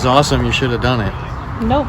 was awesome. You should have done it. Nope.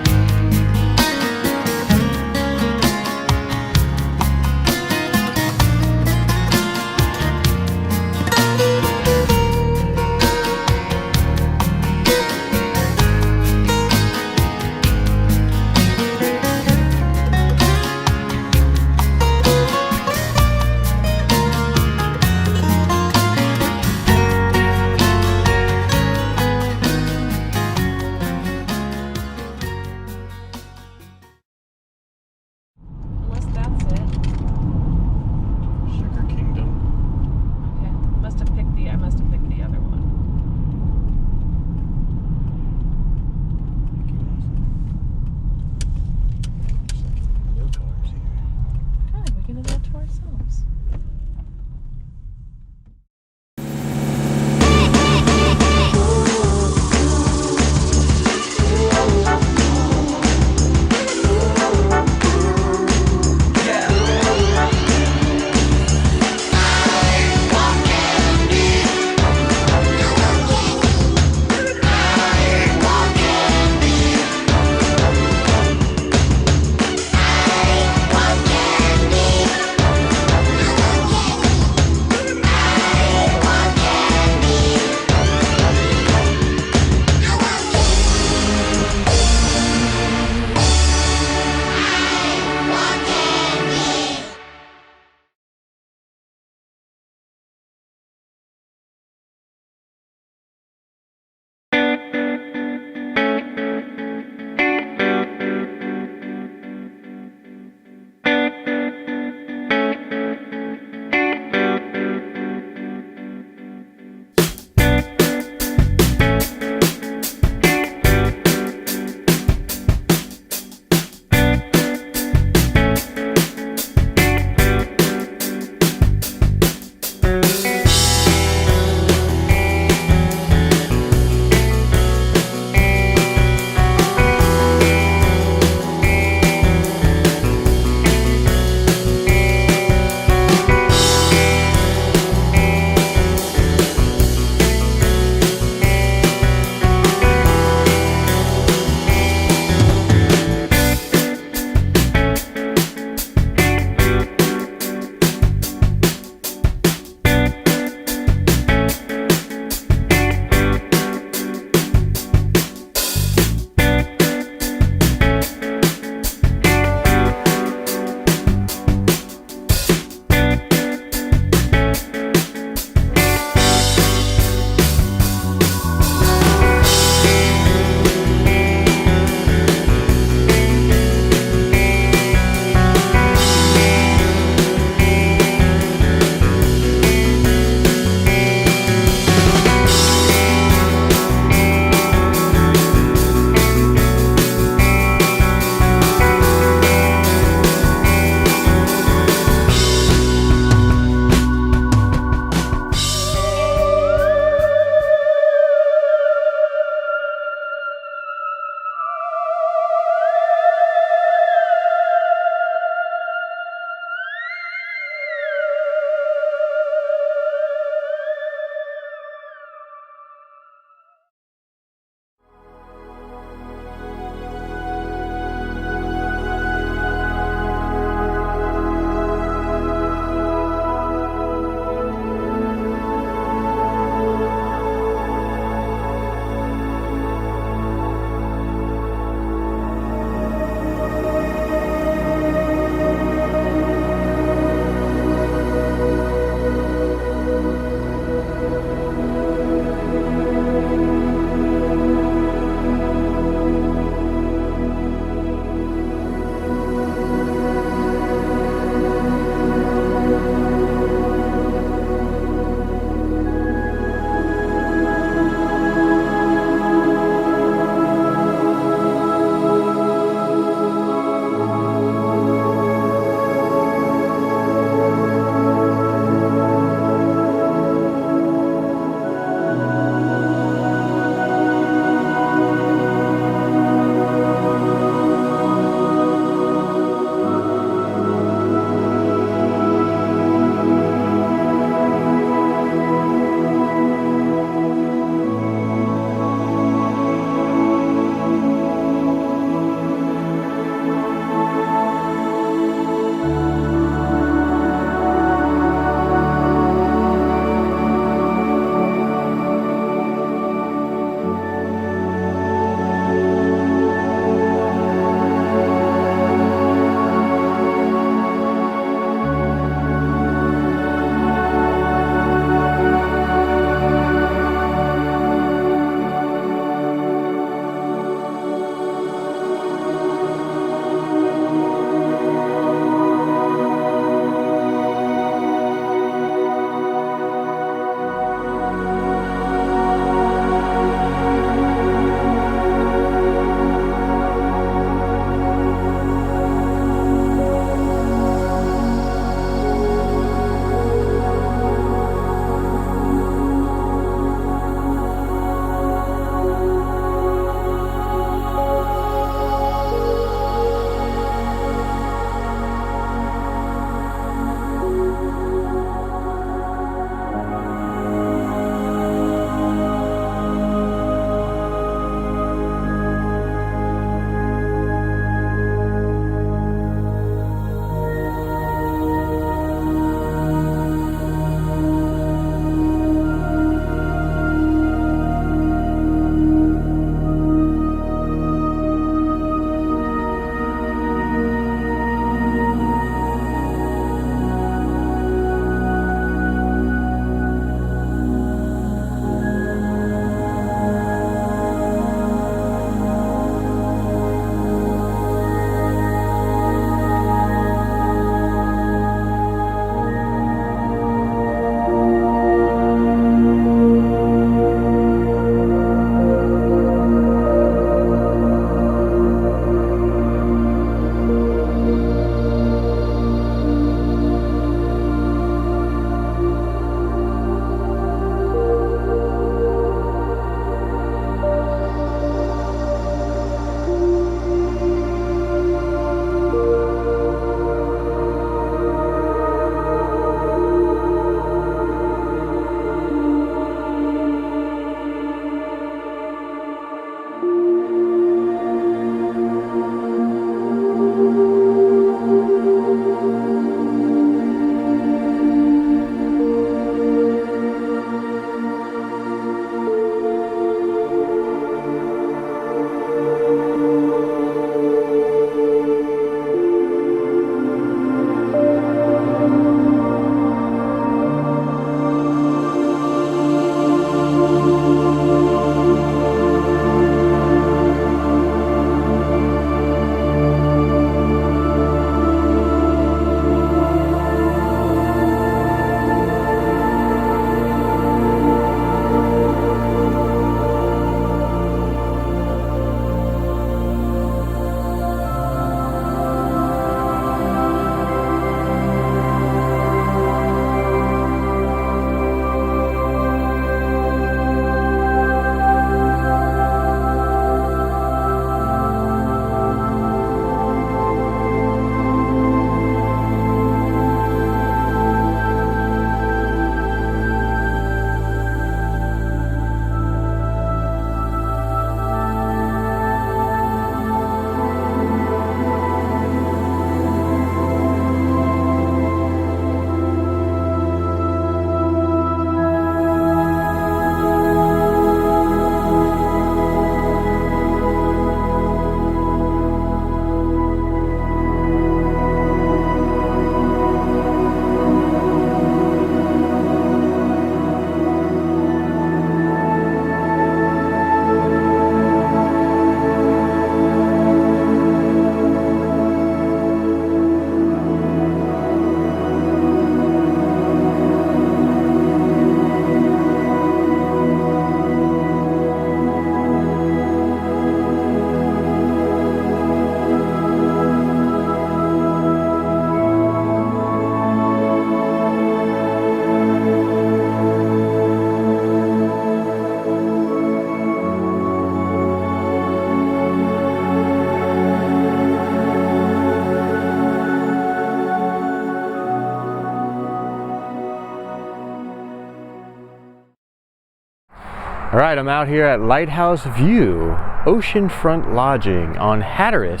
All right, I'm out here at Lighthouse View Oceanfront Lodging on Hatteras.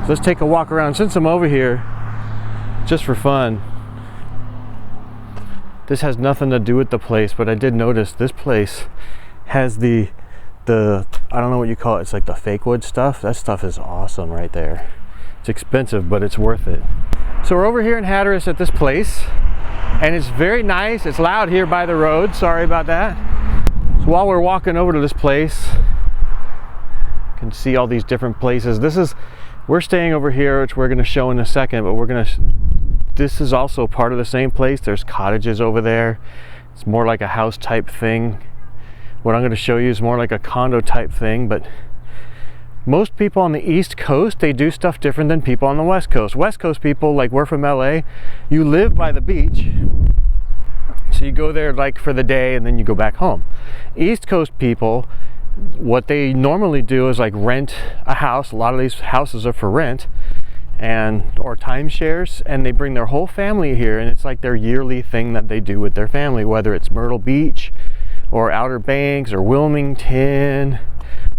So let's take a walk around. Since I'm over here, just for fun, this has nothing to do with the place, but I did notice this place has the I don't know what you call it. It's like the fake wood stuff. That stuff is awesome right there. It's expensive, but it's worth it. So we're over here in Hatteras at this place, and it's very nice. It's loud here by the road. Sorry about that. So while we're walking over to this place, you can see all these different places. We're staying over here, which we're going to show in a second, but this is also part of the same place. There's cottages over there. It's more like a house type thing. What I'm going to show you is more like a condo type thing, but most people on the East Coast, they do stuff different than people on the West Coast. West Coast people, like we're from LA, you live by the beach, so you go there like for the day and then you go back home. East Coast people, what they normally do is like rent a house. A lot of these houses are for rent or timeshares, and they bring their whole family here, and it's like their yearly thing that they do with their family, whether it's Myrtle Beach or Outer Banks or Wilmington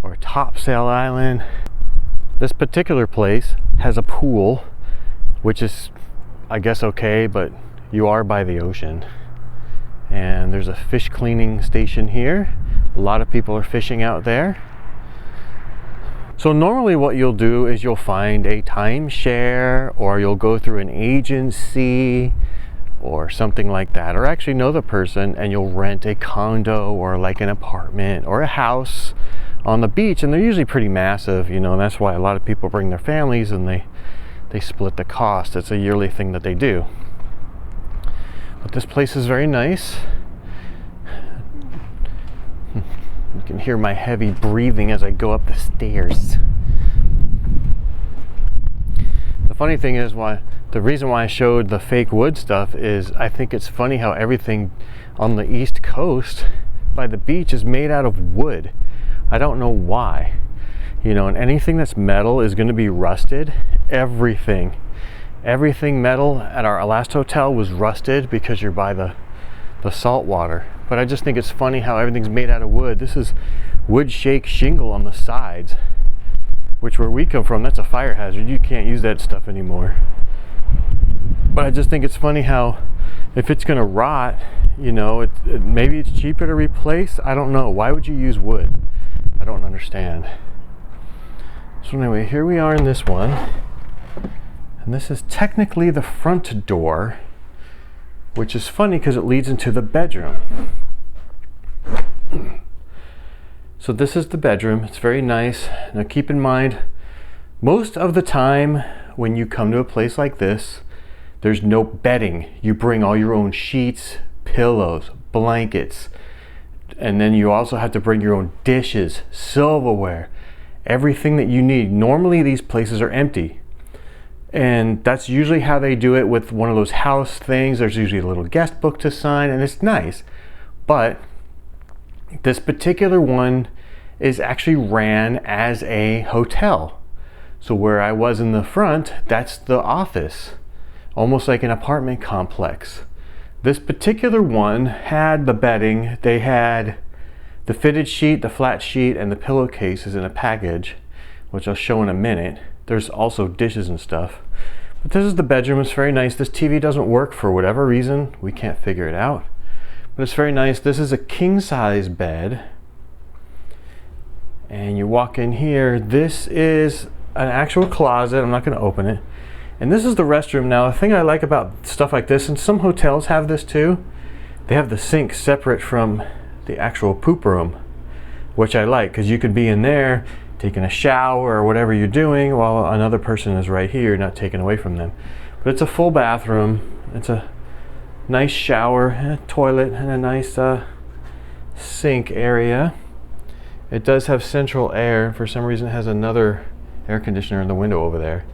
or Topsail Island. This particular place has a pool, which is, I guess, okay, but you are by the ocean. And there's a fish cleaning station here. A lot of people are fishing out there. So normally what you'll do is you'll find a timeshare, or you'll go through an agency or something like that, or actually know the person, and you'll rent a condo or like an apartment or a house on the beach, and they're usually pretty massive, you know, and that's why a lot of people bring their families, and they split the cost. It's a yearly thing that they do. But this place is very nice. You can hear my heavy breathing as I go up the stairs. The funny thing is, the reason why I showed the fake wood stuff is I think it's funny how everything on the East Coast by the beach is made out of wood. I don't know why. You know, and anything that's metal is going to be rusted. Everything metal at our last hotel was rusted because you're by the salt water. But I just think it's funny how everything's made out of wood. This is wood shake shingle on the sides, which where we come from, that's a fire hazard. You can't use that stuff anymore. But I just think it's funny how if it's going to rot, you know, maybe it's cheaper to replace. I don't know. Why would you use wood? I don't understand. So anyway, here we are in this one. And this is technically the front door, which is funny because it leads into the bedroom. So this is the bedroom. It's very nice. Now keep in mind, most of the time when you come to a place like this, there's no bedding. You bring all your own sheets, pillows, blankets, and then you also have to bring your own dishes, silverware, everything that you need. Normally these places are empty, and that's usually how they do it with one of those house things. There's usually a little guest book to sign, and it's nice. But this particular one is actually ran as a hotel. So where I was in the front, that's the office, almost like an apartment complex. This particular one had the bedding. They had the fitted sheet, the flat sheet, and the pillowcases in a package, which I'll show in a minute. There's also dishes and stuff. But this is the bedroom. It's very nice. This TV doesn't work for whatever reason. We can't figure it out. But it's very nice. This is a king size bed. And you walk in here. This is an actual closet. I'm not going to open it. And this is the restroom. Now, the thing I like about stuff like this, and some hotels have this too, they have the sink separate from the actual poop room, which I like, because you could be in there taking a shower or whatever you're doing while another person is right here, not taken away from them. But it's a full bathroom. It's a nice shower and a toilet and a nice sink area. It does have central air. For some reason it has another air conditioner in the window over there.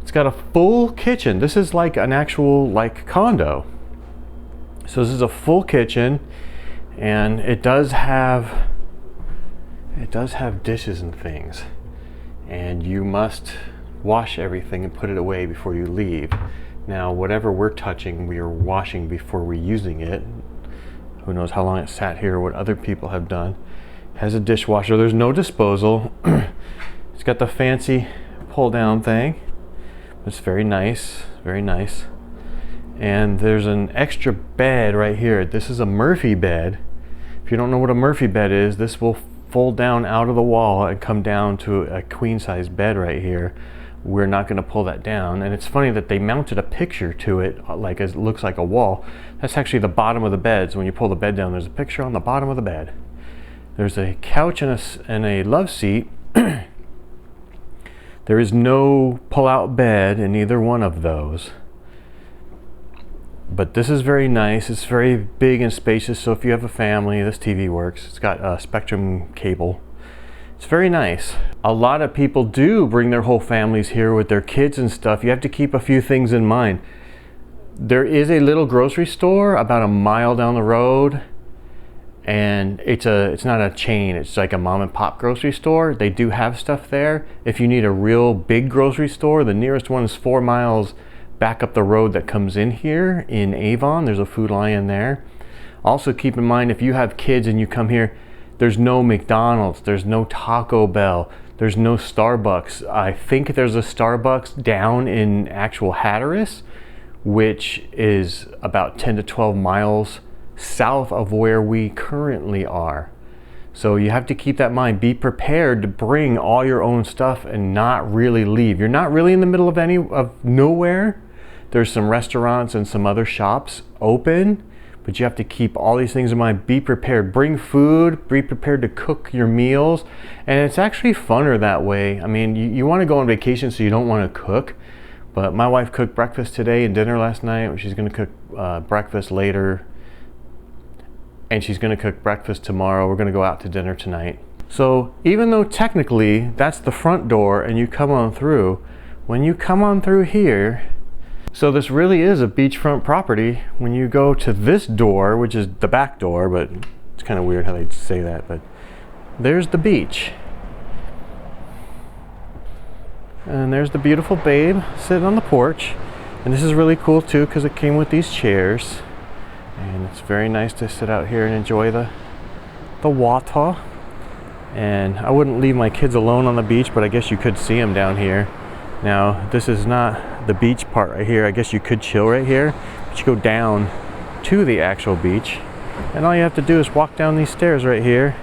It's got a full kitchen. This is like an actual like condo. So this is a full kitchen, and it does have dishes and things, and you must wash everything and put it away before you leave. Now whatever we're touching, we are washing before we're using it. Who knows how long it sat here, what other people have done. Has a dishwasher. There's no disposal. It's got the fancy pull down thing. It's very nice, very nice. And there's an extra bed right here. This is a Murphy bed. If you don't know what a Murphy bed is, this will fold down out of the wall and come down to a queen size bed right here. We're not going to pull that down. And it's funny that they mounted a picture to it, like it looks like a wall. That's actually the bottom of the bed. So when you pull the bed down, there's a picture on the bottom of the bed. There's a couch and a love seat. There is no pull-out bed in either one of those. But this is very nice. It's very big and spacious, so if you have a family, this TV works. It's got a Spectrum cable. It's very nice. A lot of people do bring their whole families here with their kids and stuff. You have to keep a few things in mind. There is a little grocery store about a mile down the road, and it's not a chain, it's like a mom and pop grocery store. They do have stuff there. If you need a real big grocery store, the nearest one is 4 miles back up the road that comes in here in Avon. There's a Food Lion there. Also keep in mind, if you have kids and you come here, there's no McDonald's, there's no Taco Bell, there's no Starbucks. I think there's a Starbucks down in actual Hatteras, which is about 10 to 12 miles south of where we currently are. So you have to keep that in mind. Be prepared to bring all your own stuff and not really leave. You're not really in the middle of nowhere. There's some restaurants and some other shops open, but you have to keep all these things in mind. Be prepared. Bring food. Be prepared to cook your meals. And it's actually funner that way. I mean, you want to go on vacation, so you don't want to cook. But my wife cooked breakfast today and dinner last night. She's going to cook breakfast later. And she's going to cook breakfast tomorrow. We're going to go out to dinner tonight. So even though technically that's the front door and you come on through, when you come on through here, so this really is a beachfront property. When you go to this door, which is the back door, but it's kind of weird how they say that, but there's the beach. And there's the beautiful babe sitting on the porch. And this is really cool too, because it came with these chairs. And it's very nice to sit out here and enjoy the water. And I wouldn't leave my kids alone on the beach, but I guess you could see them down here. Now, this is not the beach part right here. I guess you could chill right here, but you go down to the actual beach. And all you have to do is walk down these stairs right here.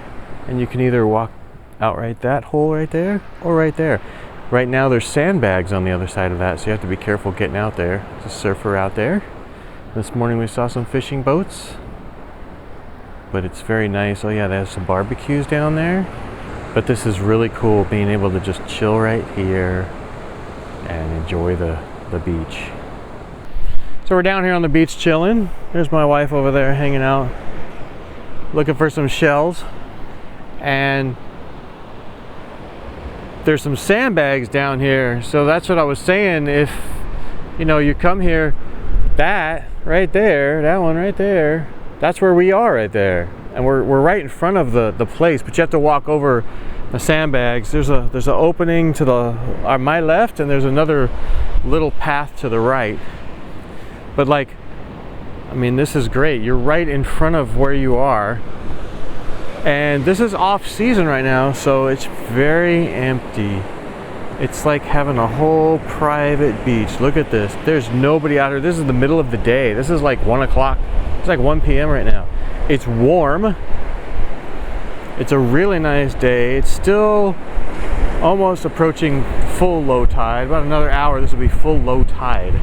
And you can either walk out right that hole right there or right there. Right now there's sandbags on the other side of that, so you have to be careful getting out there. There's a surfer out there. This morning we saw some fishing boats, but it's very nice. Oh yeah, there's some barbecues down there. But this is really cool, being able to just chill right here and enjoy the beach. So we're down here on the beach chilling. There's my wife over there hanging out, looking for some shells. And there's some sandbags down here. So that's what I was saying. If you come here, that right there, that one right there, that's where we are right there. And we're right in front of the place, but you have to walk over the sandbags. There's an opening to my left, and there's another little path to the right. But I mean, this is great. You're right in front of where you are. And this is off season right now, so it's very empty. It's like having a whole private beach. Look at this. There's nobody out here. This is the middle of the day. This is like 1 o'clock. It's like 1 p.m. right now. It's warm. It's a really nice day. It's still almost approaching full low tide. About another hour, this will be full low tide.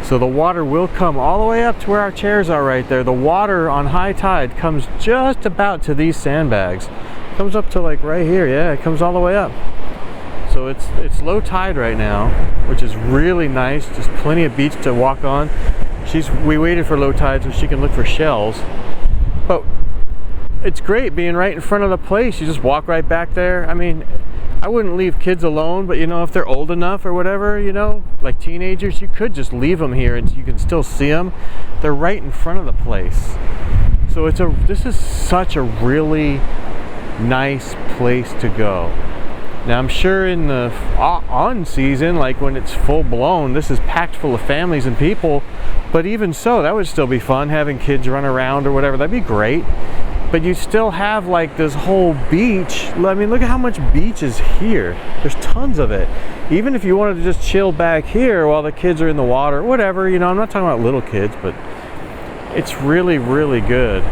So the water will come all the way up to where our chairs are right there. The water on high tide comes just about to these sandbags. It comes up to like right here. Yeah, it comes all the way up. So it's low tide right now, which is really nice. There's plenty of beach to walk on. We waited for low tide so she can look for shells. But it's great being right in front of the place. You just walk right back there. I mean, I wouldn't leave kids alone, but if they're old enough or whatever, like teenagers, you could just leave them here and you can still see them. They're right in front of the place. So this is such a really nice place to go. Now I'm sure in the on season, like when it's full blown, this is packed full of families and people, but even so, that would still be fun, having kids run around or whatever. That'd be great. But you still have like this whole beach. I mean, look at how much beach is here. There's tons of it. Even if you wanted to just chill back here while the kids are in the water, whatever, you know, I'm not talking about little kids, but it's really, really good.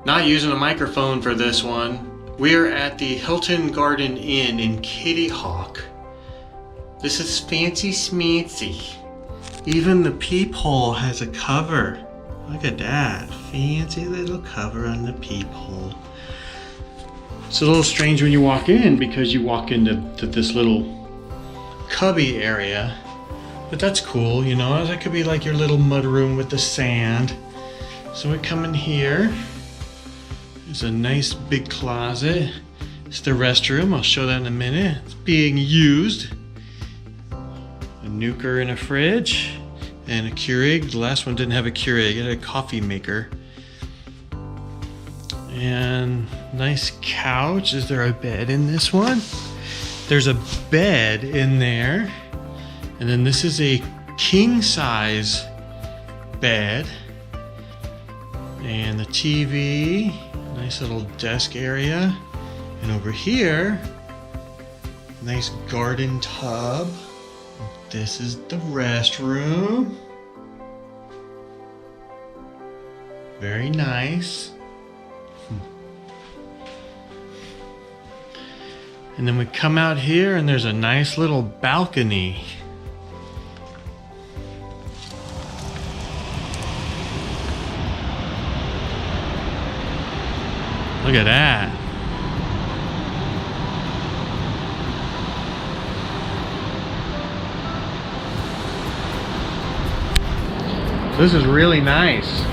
Not using a microphone for this one. We are at the Hilton Garden Inn in Kitty Hawk. This is fancy smancy. Even the peephole has a cover. Look at that. Fancy little cover on the peephole. It's a little strange when you walk in because you walk into this little cubby area. But that's cool, you know, that could be like your little mud room with the sand. So we come in here. There's a nice big closet. It's the restroom. I'll show that in a minute. It's being used. A nuker and a fridge and a Keurig. The last one didn't have a Keurig. It had a coffee maker. And nice couch. Is there a bed in this one? There's a bed in there. And then this is a king size bed. And the TV. Nice little desk area. And over here, nice garden tub. This is the restroom. Very nice. And then we come out here and there's a nice little balcony. Look at that. This is really nice.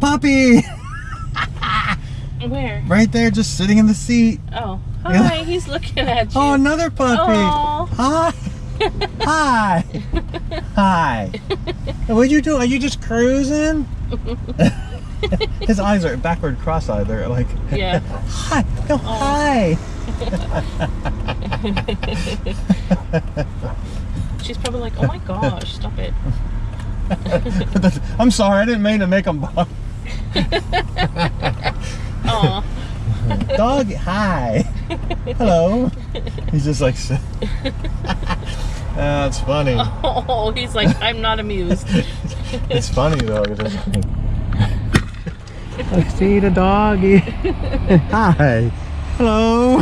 puppy. Where? Right there, just sitting in the seat. Oh, hi. He's looking at you. Oh, another puppy. Aw. Hi. Hi. Hi. What'd you do? Are you just cruising? His eyes are backward cross-eyed. They're like, Yeah. hi. No, hi. She's probably like, oh my gosh, stop it. I'm sorry, I didn't mean to make them bark. Aw. Dog, hi. Hello. He's just like, that's funny. Oh, he's like, I'm not amused. It's funny though. I see the doggy. Hi. Hello.